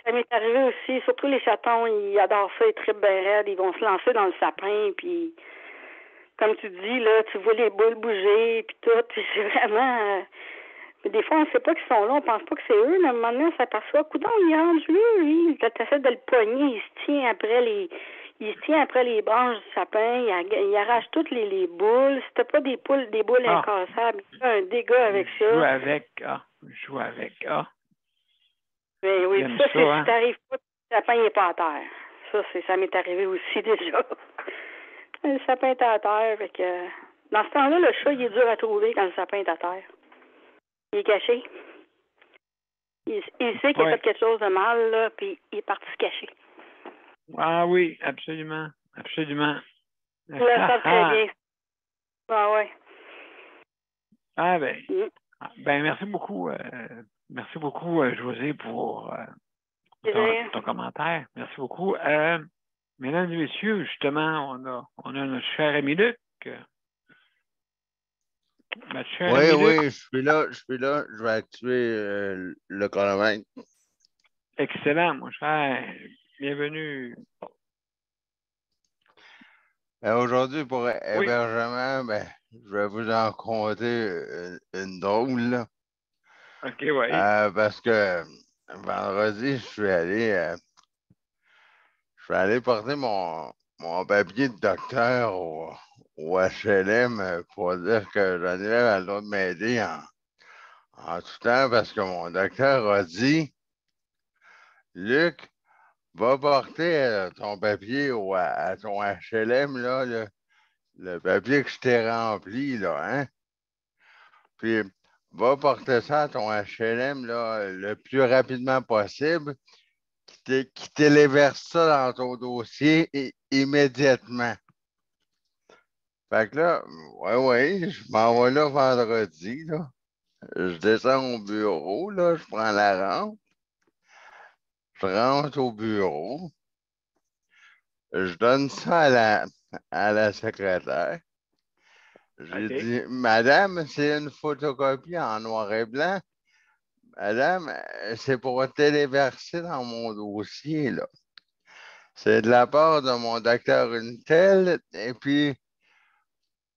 Ça m'est arrivé aussi, surtout les chatons, ils adorent ça, ils trippent bien raide, ils vont se lancer dans le sapin, puis comme tu dis, là, tu vois les boules bouger, puis tout, puis c'est vraiment... Mais des fois, on ne sait pas qu'ils sont là, on pense pas que c'est eux, mais à un moment donné, on s'aperçoit, coudonc, il rentre là, lui, tu essaies de le pogner, il se tient après les branches du sapin, il arrache toutes les boules. Si t'as pas des boules incassables, il fait un dégât avec ça. Joue avec. Mais oui, ça, si t'arrives pas, le sapin n'est pas à terre. Ça m'est arrivé aussi déjà. Le sapin est à terre, fait que... Dans ce temps-là, le chat, il est dur à trouver quand le sapin est à terre. Il est caché. Il sait qu'il a fait quelque chose de mal, là, puis il est parti se cacher. Ah oui, absolument. Absolument. Ils le savent très bien. Ah ouais. Ah ben merci beaucoup. Merci beaucoup, José, pour ton commentaire. Merci beaucoup. Mesdames et messieurs, justement, on a notre cher ami Luc. Notre cher ami Luc. Je suis là. Je vais activer le chronomètre. Excellent, mon cher. Bienvenue. Aujourd'hui, pour hébergement, je vais vous en conter une drôle, là. OK, oui. Parce que vendredi, je suis allé porter mon papier de docteur au HLM pour dire que j'allais à le droit de m'aider en tout temps parce que mon docteur a dit, Luc, va porter ton papier à ton HLM, là, le papier que je t'ai rempli, là, hein? Puis, va porter ça à ton HLM, là, le plus rapidement possible, qui téléverse ça dans ton dossier immédiatement. Fait que là, je m'en vais là vendredi, là. Je descends au bureau, là, je prends la rampe. Je rentre au bureau. Je donne ça à la secrétaire. J'ai dit, Madame, c'est une photocopie en noir et blanc. Madame, c'est pour téléverser dans mon dossier, là. C'est de la part de mon docteur Untel, et puis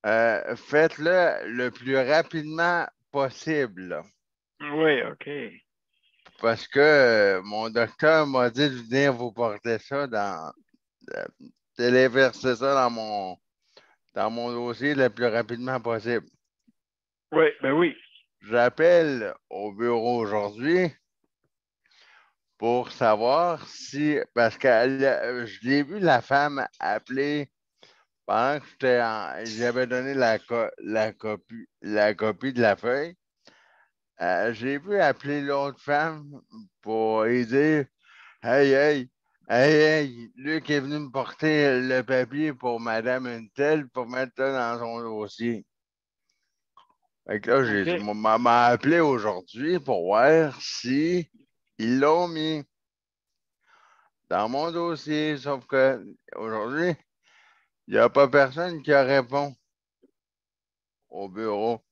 faites-le le plus rapidement possible, là. Oui, OK. Parce que mon docteur m'a dit de venir vous porter ça téléverser ça dans mon dossier le plus rapidement possible. Oui, ben oui. J'appelle au bureau aujourd'hui pour savoir si, parce que je l'ai vu la femme appeler pendant que j'avais donné la copie de la feuille. J'ai vu appeler l'autre femme pour lui dire Hey, Luc est venu me porter le papier pour Madame Untel pour mettre ça dans son dossier. Fait que là, m'a appelé aujourd'hui pour voir si ils l'ont mis dans mon dossier, sauf que aujourd'hui, il n'y a pas personne qui répond au bureau.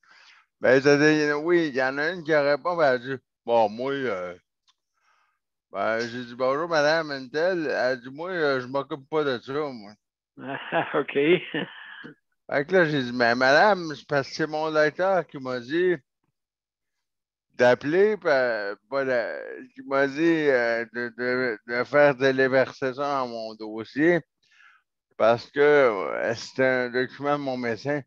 Ben, oui, il y en a une qui répond, ben, elle dit, bon, moi, j'ai dit, bonjour, madame Untel. Elle dit, moi, je m'occupe pas de ça, moi. OK. Fait que là, j'ai dit, mais madame, c'est parce que c'est mon docteur qui m'a dit d'appeler, qui m'a dit de faire téléverser ça dans mon dossier parce que c'est un document de mon médecin.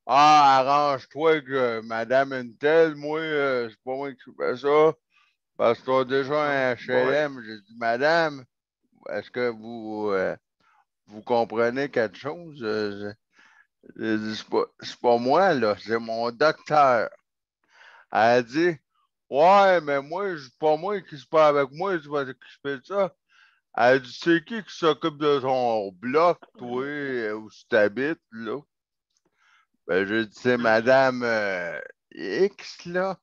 Ah, arrange-toi que madame Untel, moi, c'est pas moi qui fais ça parce qu'on a déjà un HLM. J'ai dit, madame, est-ce que vous comprenez quelque chose? J'ai dit, c'est pas moi, là, c'est mon docteur. Elle a dit, ouais, mais moi, c'est pas moi qui se parle avec moi, tu vas t'occuper de ça. Elle a dit, c'est qui s'occupe de ton bloc, toi, où tu habites, là? Ben, j'ai dit, c'est Madame X, là.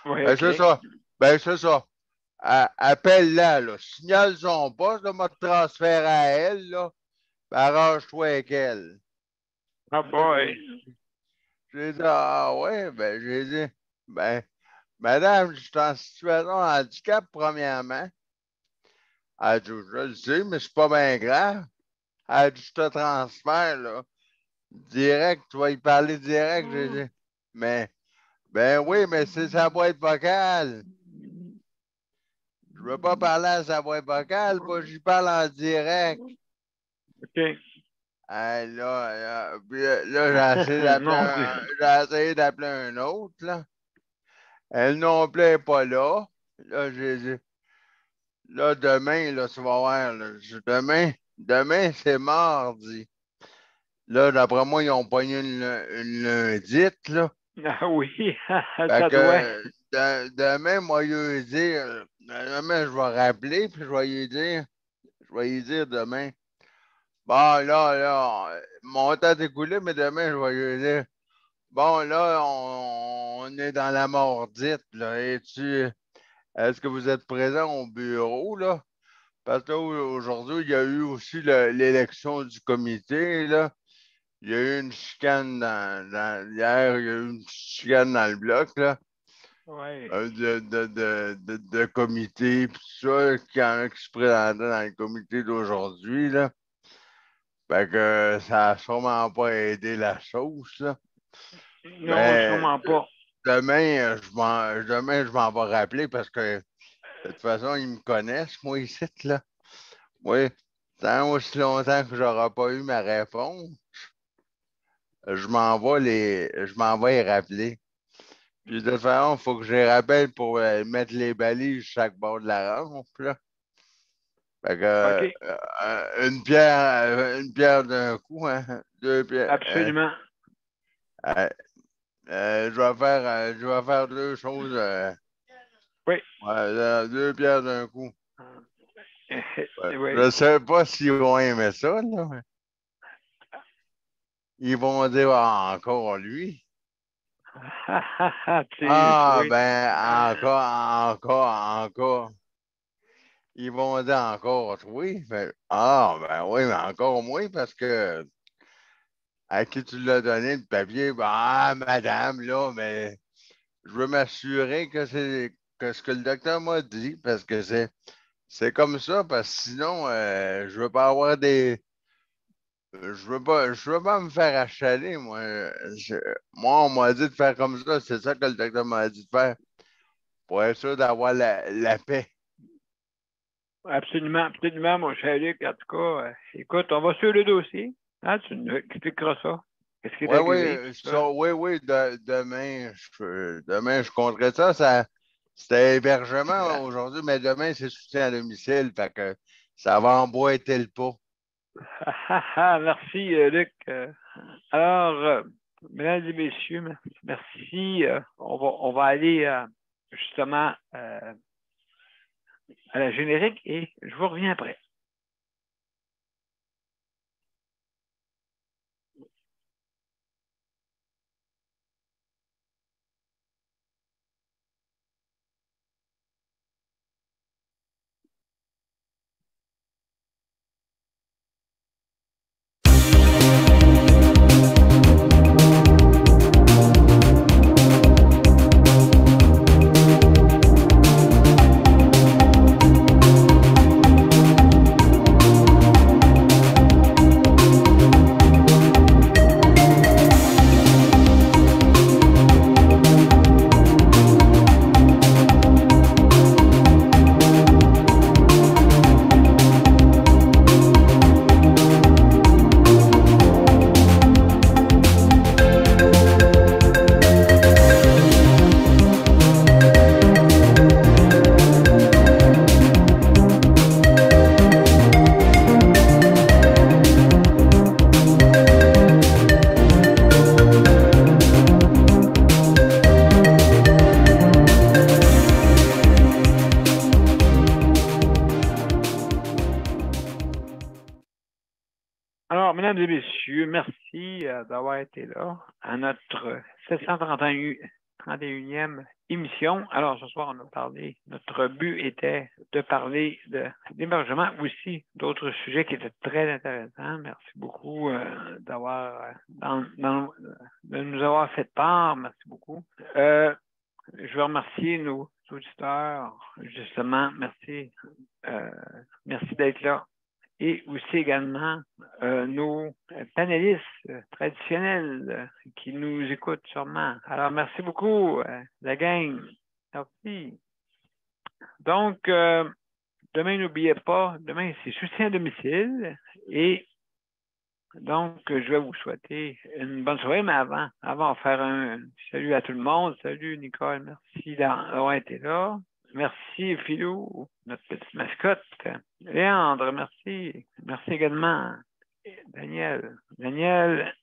Oui, Ben, OK. c'est ça. Ben, c'est ça. Appelle-la, là. Signale son poste, là, m'a transféré à elle, là. Ben, arrange-toi avec elle. Ah, boy. J'ai dit, ah ouais, ben, j'ai dit, ben, madame, je suis en situation de handicap, premièrement. Elle dit, je le sais, mais c'est pas bien grave. Elle dit, je te transfère, là. Direct, tu vas y parler direct. J'ai dit, mais, ben oui, mais c'est sa boîte vocale. Je veux pas parler à sa boîte vocale, moi, j'y parle en direct. OK. Puis là, j'ai essayé d'appeler un autre, là. Elle non plus n'est pas là. Là, j'ai dit, là, demain, là, tu vas voir, là, demain, c'est mardi. Là, d'après moi, ils ont pogné une lundite, là. Ah oui, Fait ça que, doit. demain, moi, lui dire, demain, je vais rappeler, puis je vais lui dire demain. Bon, là, mon temps est écoulé, mais demain, je vais lui dire, bon, là, on est dans la mordite, là. Est-ce que vous êtes présent au bureau, là? Parce que là, aujourd'hui, il y a eu aussi l'élection du comité, là. Il y a eu une chicane hier, il y a eu une chicane dans le bloc, là. Ouais. De comité, puis tout ça, qu'il y en a qui se présentaient dans le comité d'aujourd'hui, là. Fait que ça n'a sûrement pas aidé la chose, là. Non, Mais sûrement pas. demain, je m'en vais rappeler parce que de toute façon, ils me connaissent, moi, ici, là. Oui, tant aussi longtemps que je n'aurai pas eu ma réponse, je m'en vais les rappeler. Puis de toute façon, il faut que je les rappelle pour mettre les balises chaque bord de la rampe, là. Fait que, OK. une pierre d'un coup, hein. Deux pierres. Absolument. Je vais faire deux choses. Oui. Deux pierres d'un coup. Oui. Je ne sais pas s'ils vont aimer ça, là. Ils vont dire encore lui. Oui. Ben, encore. Ils vont dire encore oui. Ben oui, mais encore moi, parce que à qui tu l'as donné le papier, madame, là, mais je veux m'assurer que c'est que ce que le docteur m'a dit, parce que c'est comme ça, parce que sinon, je veux pas avoir des. Je veux pas me faire achaler, moi. Moi, on m'a dit de faire comme ça. C'est ça que le docteur m'a dit de faire. Pour être sûr d'avoir la paix. Absolument, mon cher Luc. En tout cas, écoute, on va sur le dossier. Hein, tu nous expliqueras ça. Qu'est-ce qui est arrivé? Demain, je compterai ça. C'était hébergement aujourd'hui, mais demain, c'est soutien à domicile. Fait que ça va emboîter le pas. Merci, Luc. Alors, mesdames et messieurs, merci. On va aller justement à la générique et je vous reviens après. Mesdames et messieurs, merci d'avoir été là à notre 731e émission. Alors, ce soir, on a parlé, notre but était de parler d'hébergement, aussi d'autres sujets qui étaient très intéressants. Merci beaucoup de nous avoir fait part. Merci beaucoup. Je veux remercier nos auditeurs, justement. Merci. Merci d'être là. Et aussi également nos panélistes traditionnels qui nous écoutent sûrement. Alors, merci beaucoup, la gang. Merci. Donc, demain, n'oubliez pas, demain, c'est soutien à domicile. Et donc, je vais vous souhaiter une bonne soirée, mais avant de faire un salut à tout le monde. Salut, Nicole. Merci d'avoir été là. Merci, Philou, notre petite mascotte. Léandre, merci. Merci également, Daniel.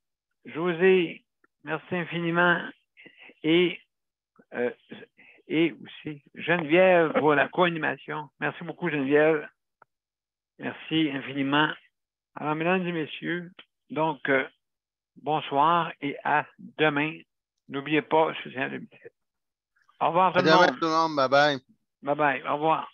José, merci infiniment. Et et aussi Geneviève pour la co-animation. Merci beaucoup, Geneviève. Merci infiniment. Alors, mesdames et messieurs, donc, bonsoir et à demain. N'oubliez pas, je suis à domicile. Au revoir tout le monde. Bye bye. Bye bye. Au revoir.